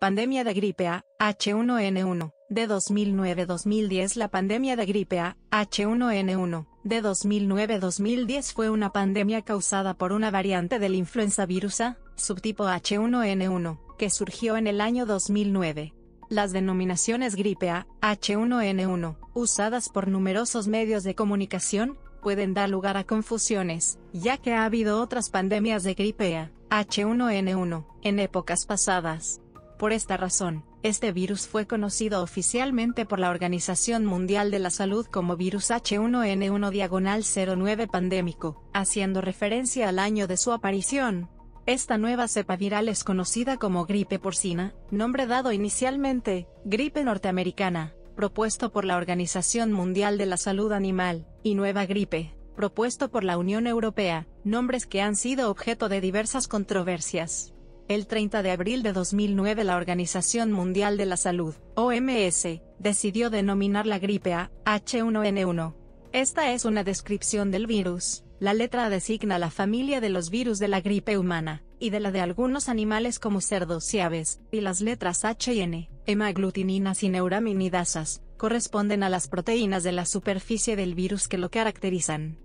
Pandemia de gripe A, H1N1, de 2009-2010. La pandemia de gripe A, H1N1, de 2009-2010 fue una pandemia causada por una variante del influenza virus A, subtipo H1N1, que surgió en el año 2009. Las denominaciones gripe A, H1N1, usadas por numerosos medios de comunicación, pueden dar lugar a confusiones, ya que ha habido otras pandemias de gripe A, H1N1, en épocas pasadas. Por esta razón, este virus fue conocido oficialmente por la Organización Mundial de la Salud como virus H1N1-09 pandémico, haciendo referencia al año de su aparición. Esta nueva cepa viral es conocida como gripe porcina, nombre dado inicialmente, gripe norteamericana, propuesto por la Organización Mundial de la Salud Animal, y nueva gripe, propuesto por la Unión Europea, nombres que han sido objeto de diversas controversias. El 30 de abril de 2009 la Organización Mundial de la Salud, OMS, decidió denominar la gripe A, H1N1. Esta es una descripción del virus. La letra designa la familia de los virus de la gripe humana, y de la de algunos animales como cerdos y aves, y las letras H y N, hemaglutininas y neuraminidasas, corresponden a las proteínas de la superficie del virus que lo caracterizan.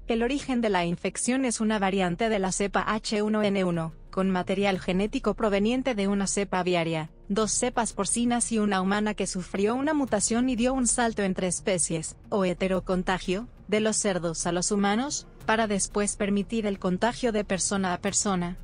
El origen de la infección es una variante de la cepa H1N1, con material genético proveniente de una cepa aviaria, dos cepas porcinas y una humana que sufrió una mutación y dio un salto entre especies, o heterocontagio, de los cerdos a los humanos, para después permitir el contagio de persona a persona.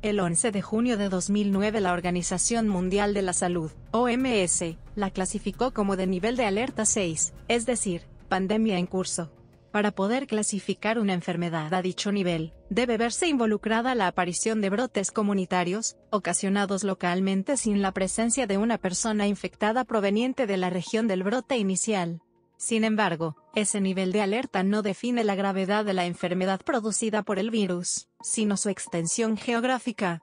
El 11 de junio de 2009 la Organización Mundial de la Salud, OMS, la clasificó como de nivel de alerta 6, es decir, pandemia en curso. Para poder clasificar una enfermedad a dicho nivel, debe verse involucrada la aparición de brotes comunitarios, ocasionados localmente sin la presencia de una persona infectada proveniente de la región del brote inicial. Sin embargo, ese nivel de alerta no define la gravedad de la enfermedad producida por el virus, sino su extensión geográfica.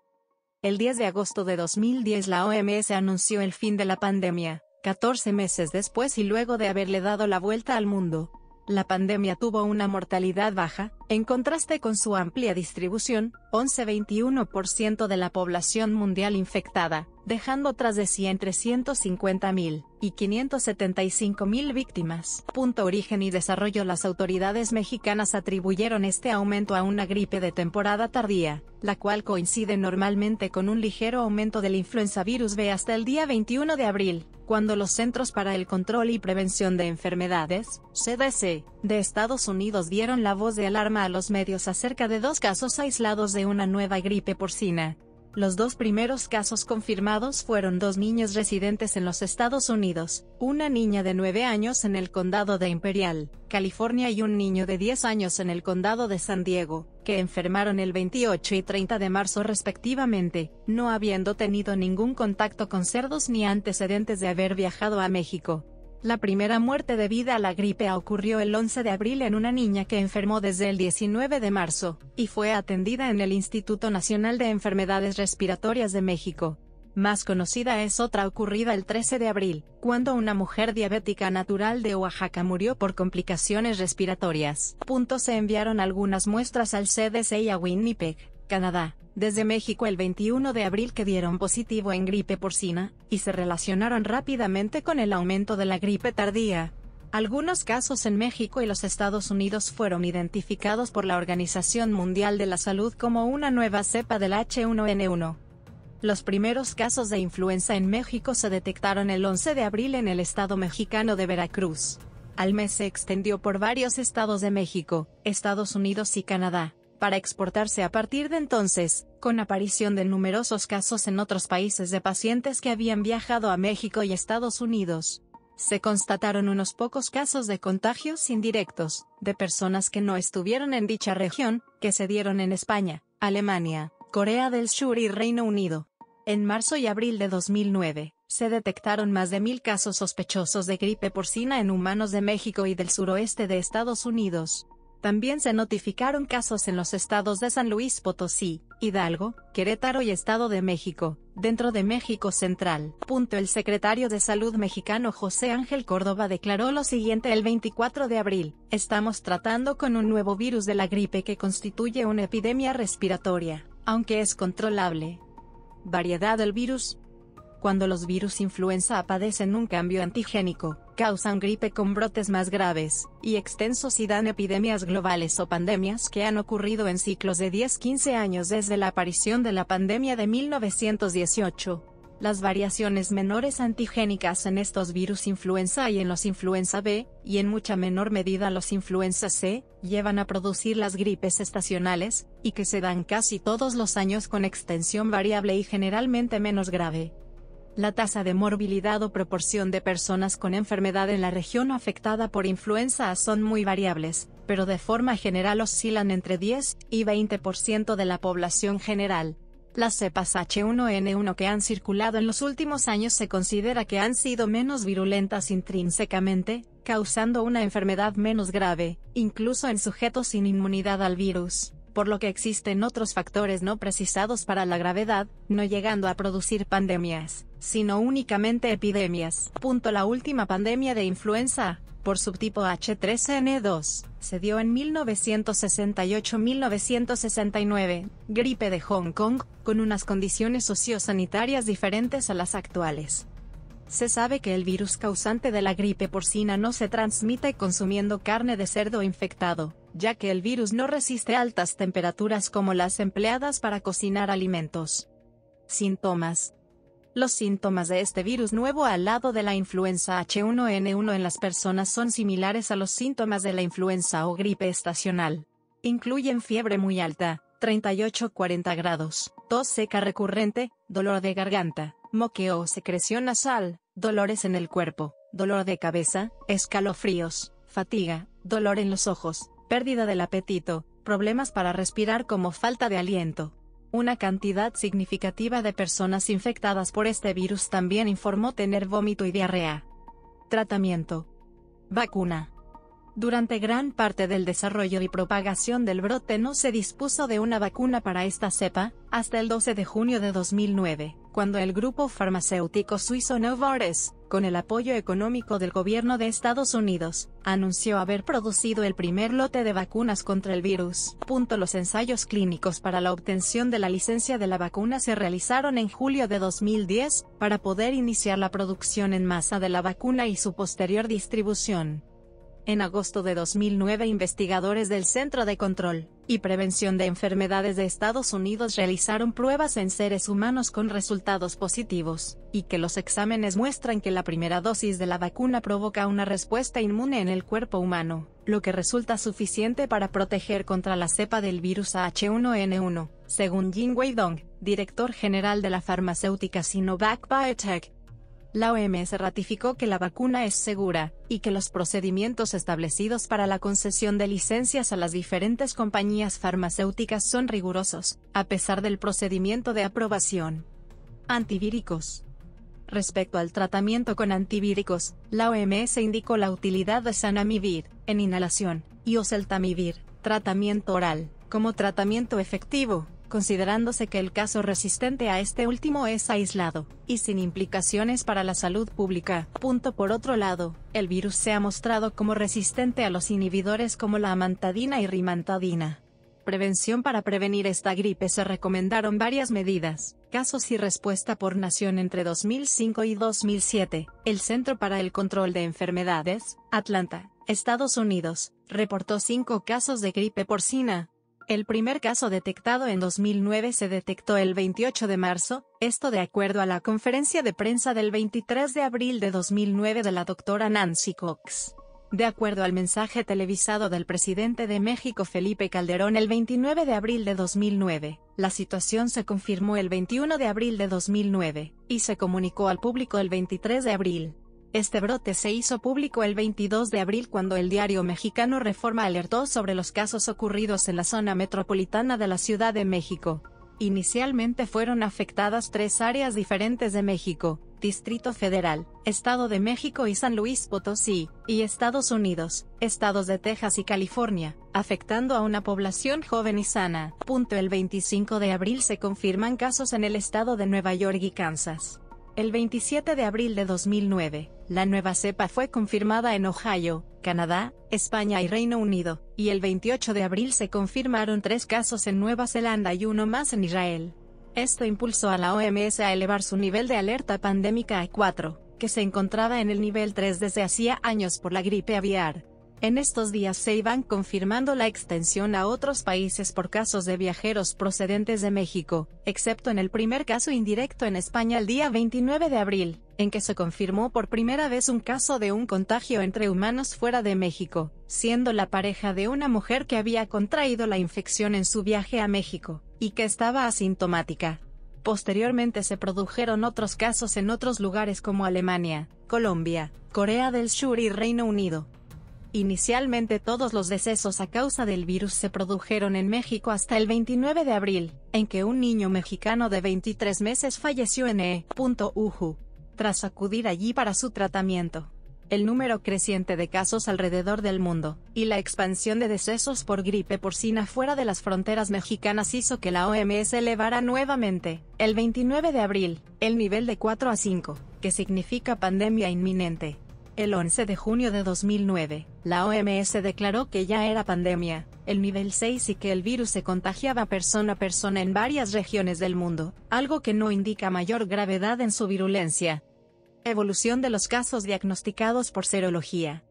El 10 de agosto de 2010 la OMS anunció el fin de la pandemia, 14 meses después y luego de haberle dado la vuelta al mundo. La pandemia tuvo una mortalidad baja, en contraste con su amplia distribución, 11-21% de la población mundial infectada, dejando tras de sí entre 150.000 y 575.000 víctimas. Origen y desarrollo. Las autoridades mexicanas atribuyeron este aumento a una gripe de temporada tardía, la cual coincide normalmente con un ligero aumento del influenza virus B hasta el día 21 de abril, cuando los Centros para el Control y Prevención de Enfermedades, CDC, de Estados Unidos dieron la voz de alarma a los medios acerca de dos casos aislados de una nueva gripe porcina. Los dos primeros casos confirmados fueron dos niños residentes en los Estados Unidos, una niña de 9 años en el condado de Imperial, California y un niño de 10 años en el condado de San Diego, que enfermaron el 28 y 30 de marzo respectivamente, no habiendo tenido ningún contacto con cerdos ni antecedentes de haber viajado a México. La primera muerte debida a la gripe A ocurrió el 11 de abril en una niña que enfermó desde el 19 de marzo, y fue atendida en el Instituto Nacional de Enfermedades Respiratorias de México. Más conocida es otra ocurrida el 13 de abril, cuando una mujer diabética natural de Oaxaca murió por complicaciones respiratorias. Se enviaron algunas muestras al CDC y a Winnipeg, Canadá, desde México el 21 de abril que dieron positivo en gripe porcina, y se relacionaron rápidamente con el aumento de la gripe tardía. Algunos casos en México y los Estados Unidos fueron identificados por la Organización Mundial de la Salud como una nueva cepa del H1N1. Los primeros casos de influenza en México se detectaron el 11 de abril en el estado mexicano de Veracruz. Al mes se extendió por varios estados de México, Estados Unidos y Canadá, para exportarse a partir de entonces, con aparición de numerosos casos en otros países de pacientes que habían viajado a México y Estados Unidos. Se constataron unos pocos casos de contagios indirectos, de personas que no estuvieron en dicha región, que se dieron en España, Alemania, Corea del Sur y Reino Unido. En marzo y abril de 2009, se detectaron más de 1.000 casos sospechosos de gripe porcina en humanos de México y del suroeste de Estados Unidos. También se notificaron casos en los estados de San Luis Potosí, Hidalgo, Querétaro y Estado de México, dentro de México Central. El secretario de Salud mexicano José Ángel Córdoba declaró lo siguiente el 24 de abril: estamos tratando con un nuevo virus de la gripe que constituye una epidemia respiratoria, aunque es controlable. Variedad del virus. Cuando los virus influenza padecen un cambio antigénico, causan gripe con brotes más graves y extensos y dan epidemias globales o pandemias que han ocurrido en ciclos de 10-15 años desde la aparición de la pandemia de 1918. Las variaciones menores antigénicas en estos virus influenza y en los influenza B, y en mucha menor medida los influenza C, llevan a producir las gripes estacionales, y que se dan casi todos los años con extensión variable y generalmente menos grave. La tasa de morbilidad o proporción de personas con enfermedad en la región afectada por influenza A son muy variables, pero de forma general oscilan entre 10 y 20% de la población general. Las cepas H1N1 que han circulado en los últimos años se considera que han sido menos virulentas intrínsecamente, causando una enfermedad menos grave, incluso en sujetos sin inmunidad al virus, por lo que existen otros factores no precisados para la gravedad, no llegando a producir pandemias, sino únicamente epidemias. La última pandemia de influenza, por subtipo H3N2, se dio en 1968-1969, gripe de Hong Kong, con unas condiciones sociosanitarias diferentes a las actuales. Se sabe que el virus causante de la gripe porcina no se transmite consumiendo carne de cerdo infectado, ya que el virus no resiste altas temperaturas como las empleadas para cocinar alimentos. Síntomas. Los síntomas de este virus nuevo al lado de la influenza H1N1 en las personas son similares a los síntomas de la influenza o gripe estacional. Incluyen fiebre muy alta, 38-40 grados, tos seca recurrente, dolor de garganta, moqueo o secreción nasal, dolores en el cuerpo, dolor de cabeza, escalofríos, fatiga, dolor en los ojos, pérdida del apetito, problemas para respirar como falta de aliento. Una cantidad significativa de personas infectadas por este virus también informó tener vómito y diarrea. Tratamiento. Vacuna. Durante gran parte del desarrollo y propagación del brote no se dispuso de una vacuna para esta cepa, hasta el 12 de junio de 2009, cuando el grupo farmacéutico suizo Novartis, con el apoyo económico del gobierno de Estados Unidos, anunció haber producido el primer lote de vacunas contra el virus. Los ensayos clínicos para la obtención de la licencia de la vacuna se realizaron en julio de 2010, para poder iniciar la producción en masa de la vacuna y su posterior distribución. En agosto de 2009, investigadores del Centro de Control y Prevención de Enfermedades de Estados Unidos realizaron pruebas en seres humanos con resultados positivos, y que los exámenes muestran que la primera dosis de la vacuna provoca una respuesta inmune en el cuerpo humano, lo que resulta suficiente para proteger contra la cepa del virus H1N1, según Jin Weidong, director general de la farmacéutica Sinovac Biotech. La OMS ratificó que la vacuna es segura, y que los procedimientos establecidos para la concesión de licencias a las diferentes compañías farmacéuticas son rigurosos, a pesar del procedimiento de aprobación. Antivíricos. Respecto al tratamiento con antivíricos, la OMS indicó la utilidad de Zanamivir, en inhalación, y Oseltamivir, tratamiento oral, como tratamiento efectivo, considerándose que el caso resistente a este último es aislado, y sin implicaciones para la salud pública. Por otro lado, el virus se ha mostrado como resistente a los inhibidores como la amantadina y rimantadina. Prevención. Para prevenir esta gripe se recomendaron varias medidas. Casos y respuesta por nación. Entre 2005 y 2007, el Centro para el Control de Enfermedades, Atlanta, Estados Unidos, reportó 5 casos de gripe porcina. El primer caso detectado en 2009 se detectó el 28 de marzo, esto de acuerdo a la conferencia de prensa del 23 de abril de 2009 de la doctora Nancy Cox. De acuerdo al mensaje televisado del presidente de México Felipe Calderón el 29 de abril de 2009, la situación se confirmó el 21 de abril de 2009, y se comunicó al público el 23 de abril. Este brote se hizo público el 22 de abril cuando el diario mexicano Reforma alertó sobre los casos ocurridos en la zona metropolitana de la Ciudad de México. Inicialmente fueron afectadas 3 áreas diferentes de México: Distrito Federal, Estado de México y San Luis Potosí, y Estados Unidos, estados de Texas y California, afectando a una población joven y sana. El 25 de abril se confirman casos en el estado de Nueva York y Kansas. El 27 de abril de 2009, la nueva cepa fue confirmada en Ohio, Canadá, España y Reino Unido, y el 28 de abril se confirmaron 3 casos en Nueva Zelanda y 1 más en Israel. Esto impulsó a la OMS a elevar su nivel de alerta pandémica a 4, que se encontraba en el nivel 3 desde hacía años por la gripe aviar. En estos días se iban confirmando la extensión a otros países por casos de viajeros procedentes de México, excepto en el primer caso indirecto en España el día 29 de abril, en que se confirmó por primera vez un caso de un contagio entre humanos fuera de México, siendo la pareja de una mujer que había contraído la infección en su viaje a México, y que estaba asintomática. Posteriormente se produjeron otros casos en otros lugares como Alemania, Colombia, Corea del Sur y Reino Unido. Inicialmente todos los decesos a causa del virus se produjeron en México hasta el 29 de abril, en que un niño mexicano de 23 meses falleció en E.Uju, tras acudir allí para su tratamiento. El número creciente de casos alrededor del mundo, y la expansión de decesos por gripe porcina fuera de las fronteras mexicanas hizo que la OMS elevara nuevamente, el 29 de abril, el nivel de 4 a 5, que significa pandemia inminente. El 11 de junio de 2009, la OMS declaró que ya era pandemia, el nivel 6 y que el virus se contagiaba persona a persona en varias regiones del mundo, algo que no indica mayor gravedad en su virulencia. Evolución de los casos diagnosticados por serología.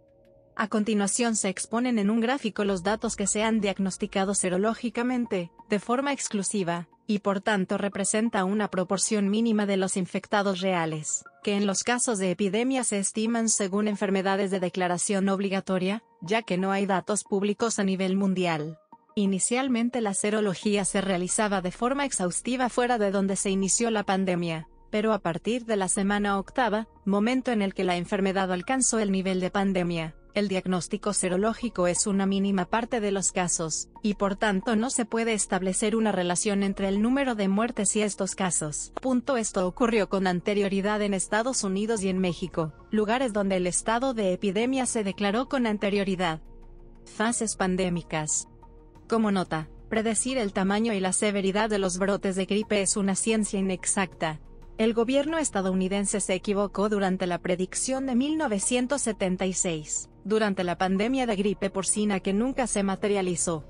A continuación se exponen en un gráfico los datos que se han diagnosticado serológicamente, de forma exclusiva, y por tanto representa una proporción mínima de los infectados reales, que en los casos de epidemia se estiman según enfermedades de declaración obligatoria, ya que no hay datos públicos a nivel mundial. Inicialmente la serología se realizaba de forma exhaustiva fuera de donde se inició la pandemia, pero a partir de la semana octava, momento en el que la enfermedad alcanzó el nivel de pandemia, el diagnóstico serológico es una mínima parte de los casos, y por tanto no se puede establecer una relación entre el número de muertes y estos casos. Esto ocurrió con anterioridad en Estados Unidos y en México, lugares donde el estado de epidemia se declaró con anterioridad. Fases pandémicas. Como nota, predecir el tamaño y la severidad de los brotes de gripe es una ciencia inexacta. El gobierno estadounidense se equivocó durante la predicción de 1976, durante la pandemia de gripe porcina que nunca se materializó.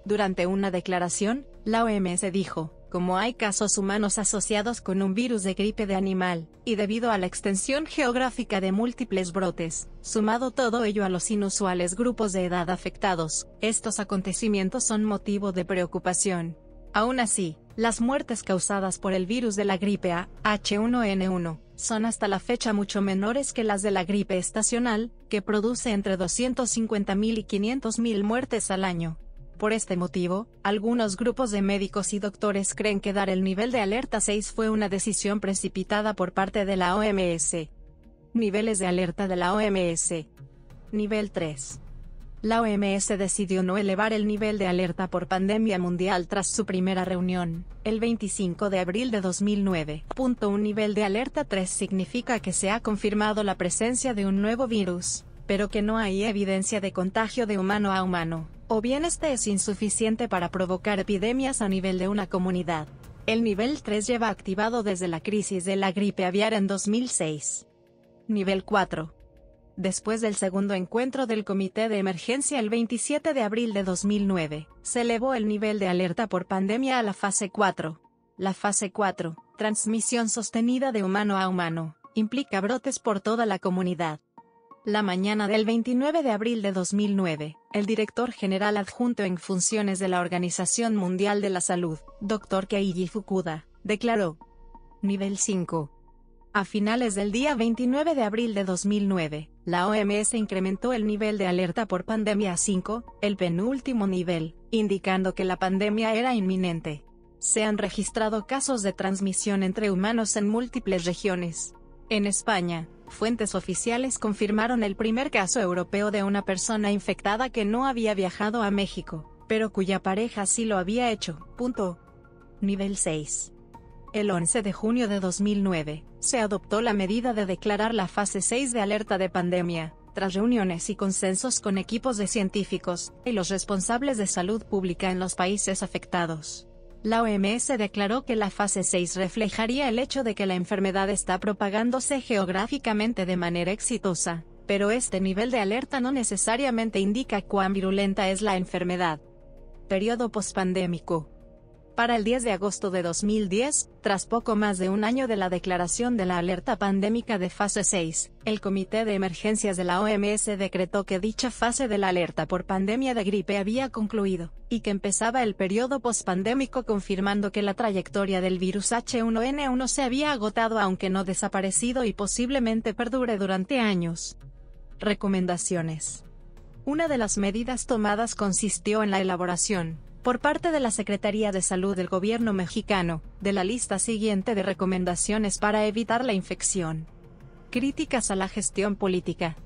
Durante una declaración, la OMS dijo, como hay casos humanos asociados con un virus de gripe de animal, y debido a la extensión geográfica de múltiples brotes, sumado todo ello a los inusuales grupos de edad afectados, estos acontecimientos son motivo de preocupación. Aún así, las muertes causadas por el virus de la gripe A, H1N1, son hasta la fecha mucho menores que las de la gripe estacional, que produce entre 250.000 y 500.000 muertes al año. Por este motivo, algunos grupos de médicos y doctores creen que dar el nivel de alerta 6 fue una decisión precipitada por parte de la OMS. Niveles de alerta de la OMS. Nivel 3. La OMS decidió no elevar el nivel de alerta por pandemia mundial tras su primera reunión, el 25 de abril de 2009. Un nivel de alerta 3 significa que se ha confirmado la presencia de un nuevo virus, pero que no hay evidencia de contagio de humano a humano, o bien este es insuficiente para provocar epidemias a nivel de una comunidad. El nivel 3 lleva activado desde la crisis de la gripe aviar en 2006. Nivel 4. Después del segundo encuentro del Comité de Emergencia el 27 de abril de 2009, se elevó el nivel de alerta por pandemia a la fase 4. La fase 4, transmisión sostenida de humano a humano, implica brotes por toda la comunidad. La mañana del 29 de abril de 2009, el director general adjunto en funciones de la Organización Mundial de la Salud, Dr. Keiji Fukuda, declaró: Nivel 5. A finales del día 29 de abril de 2009, la OMS incrementó el nivel de alerta por pandemia a 5, el penúltimo nivel, indicando que la pandemia era inminente. Se han registrado casos de transmisión entre humanos en múltiples regiones. En España, fuentes oficiales confirmaron el primer caso europeo de una persona infectada que no había viajado a México, pero cuya pareja sí lo había hecho. Nivel 6. El 11 de junio de 2009, se adoptó la medida de declarar la fase 6 de alerta de pandemia, tras reuniones y consensos con equipos de científicos y los responsables de salud pública en los países afectados. La OMS declaró que la fase 6 reflejaría el hecho de que la enfermedad está propagándose geográficamente de manera exitosa, pero este nivel de alerta no necesariamente indica cuán virulenta es la enfermedad. Periodo pospandémico. Para el 10 de agosto de 2010, tras poco más de un año de la declaración de la alerta pandémica de fase 6, el Comité de Emergencias de la OMS decretó que dicha fase de la alerta por pandemia de gripe había concluido, y que empezaba el periodo pospandémico, confirmando que la trayectoria del virus H1N1 se había agotado aunque no desaparecido y posiblemente perdure durante años. Recomendaciones. Una de las medidas tomadas consistió en la elaboración, por parte de la Secretaría de Salud del Gobierno mexicano, de la lista siguiente de recomendaciones para evitar la infección. Críticas a la gestión política.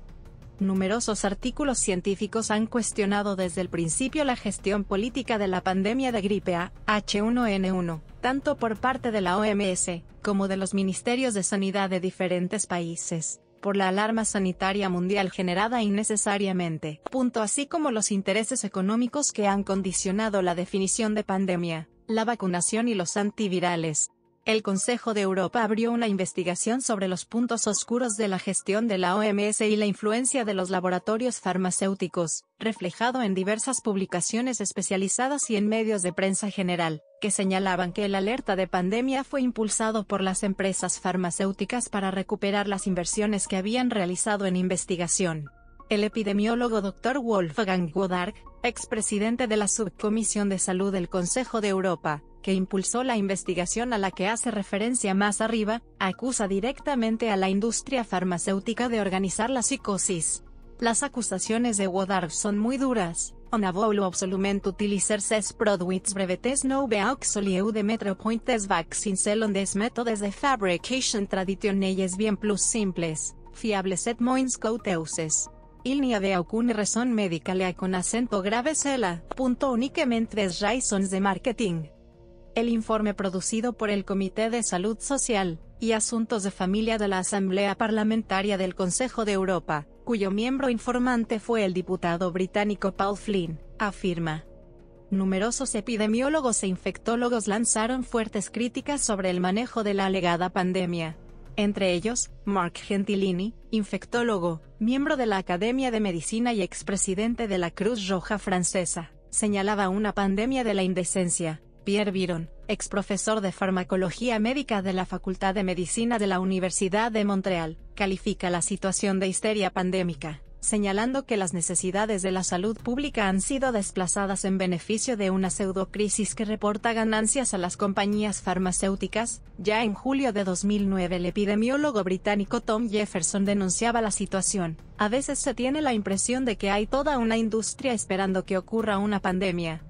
Numerosos artículos científicos han cuestionado desde el principio la gestión política de la pandemia de gripe A, H1N1, tanto por parte de la OMS, como de los ministerios de sanidad de diferentes países, por la alarma sanitaria mundial generada innecesariamente, así como los intereses económicos que han condicionado la definición de pandemia, la vacunación y los antivirales. El Consejo de Europa abrió una investigación sobre los puntos oscuros de la gestión de la OMS y la influencia de los laboratorios farmacéuticos, reflejado en diversas publicaciones especializadas y en medios de prensa general, que señalaban que el alerta de pandemia fue impulsado por las empresas farmacéuticas para recuperar las inversiones que habían realizado en investigación. El epidemiólogo Dr. Wolfgang Wodarg, expresidente de la Subcomisión de Salud del Consejo de Europa, que impulsó la investigación a la que hace referencia más arriba, acusa directamente a la industria farmacéutica de organizar la psicosis. Las acusaciones de Wodarg son muy duras. On a voulu absolument utiliser ses produits brevetes no beauxolieu de metropointes vaccins selon des métodes de fabrication traditionnelles bien plus simples, fiables et moins coûteuses. Il n'y avait aucune raison médicale con acento grave cela, únicamente des raisons de marketing. El informe producido por el Comité de Salud Social y Asuntos de Familia de la Asamblea Parlamentaria del Consejo de Europa, cuyo miembro informante fue el diputado británico Paul Flynn, afirma. Numerosos epidemiólogos e infectólogos lanzaron fuertes críticas sobre el manejo de la alegada pandemia. Entre ellos, Mark Gentilini, infectólogo, miembro de la Academia de Medicina y expresidente de la Cruz Roja Francesa, señalaba una pandemia de la indecencia. Pierre Biron, exprofesor de farmacología médica de la Facultad de Medicina de la Universidad de Montreal, califica la situación de histeria pandémica, señalando que las necesidades de la salud pública han sido desplazadas en beneficio de una pseudocrisis que reporta ganancias a las compañías farmacéuticas. Ya en julio de 2009 el epidemiólogo británico Tom Jefferson denunciaba la situación. A veces se tiene la impresión de que hay toda una industria esperando que ocurra una pandemia.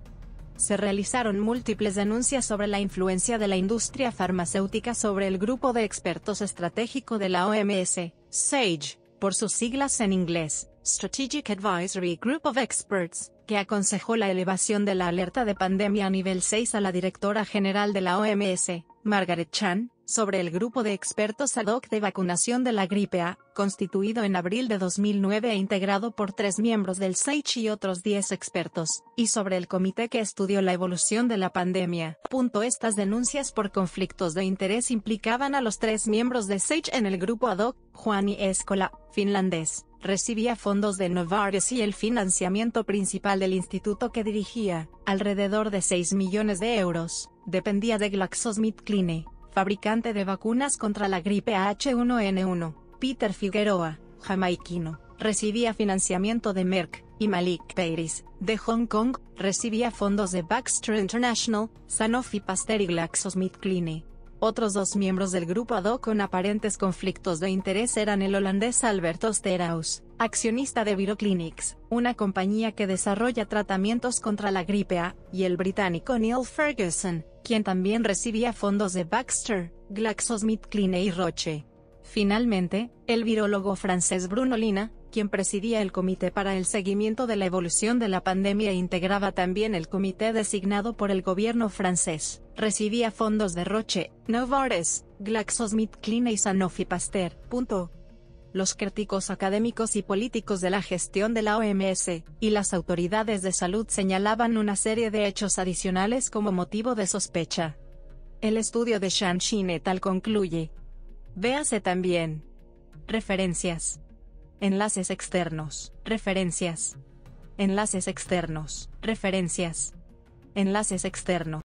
Se realizaron múltiples denuncias sobre la influencia de la industria farmacéutica sobre el grupo de expertos estratégico de la OMS, SAGE, por sus siglas en inglés, Strategic Advisory Group of Experts, que aconsejó la elevación de la alerta de pandemia a nivel 6 a la directora general de la OMS, Margaret Chan, sobre el grupo de expertos ad hoc de vacunación de la gripe A, constituido en abril de 2009 e integrado por 3 miembros del SAGE y otros 10 expertos, y sobre el comité que estudió la evolución de la pandemia. Estas denuncias por conflictos de interés implicaban a los 3 miembros de SAGE en el grupo ad hoc. Juhani Eskola, finlandés, recibía fondos de Novartis y el financiamiento principal del instituto que dirigía, alrededor de 6 millones de euros, dependía de GlaxoSmithKline, fabricante de vacunas contra la gripe H1N1. Peter Figueroa, jamaiquino, recibía financiamiento de Merck, y Malik Peiris, de Hong Kong, recibía fondos de Baxter International, Sanofi Pasteur y GlaxoSmithKline. Otros 2 miembros del grupo ad hoc con aparentes conflictos de interés eran el holandés Albert Osterhaus, accionista de Viroclinics, una compañía que desarrolla tratamientos contra la gripe A, y el británico Neil Ferguson, quien también recibía fondos de Baxter, GlaxoSmithKline y Roche. Finalmente, el virólogo francés Bruno Lina, quien presidía el Comité para el Seguimiento de la Evolución de la Pandemia e integraba también el comité designado por el gobierno francés, recibía fondos de Roche, Novartis, GlaxoSmithKline y Sanofi Pasteur. Los críticos académicos y políticos de la gestión de la OMS, y las autoridades de salud señalaban una serie de hechos adicionales como motivo de sospecha. El estudio de Shanshin et al. Concluye. Véase también. Referencias. Enlaces externos. Referencias. Enlaces externos. Referencias. Enlaces externos.